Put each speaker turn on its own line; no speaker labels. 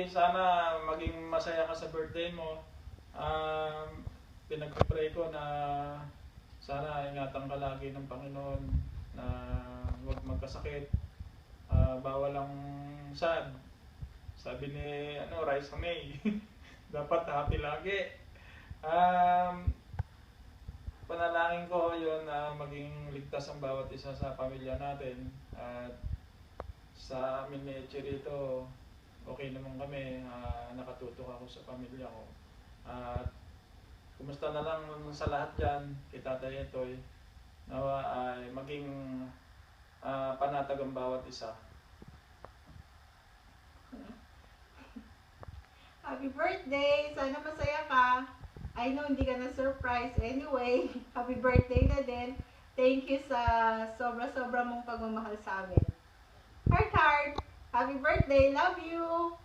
sana maging masaya ka sa birthday mo. Pinagpipray ko na sana ingatan ka lagi ng Panginoon na huwag magkasakit. Bawal ang sad. Sabi ni Raisa May, dapat happy lagi. Panalangin ko yun na maging ligtas ang bawat isa sa pamilya natin. At sa amin ni Eche rito, okay naman kami. Nakatutok ako sa pamilya ko. At kumusta na lang sa lahat dyan, kay Tatay Etoy, nawa ay maging panatag ang bawat isa.
Happy birthday! Sana masaya ka. I know hindi ka na-surprise. Anyway, happy birthday na din. Thank you sa sobra-sobra mong pagmamahal sa amin. Heart, heart! Happy birthday! Love you!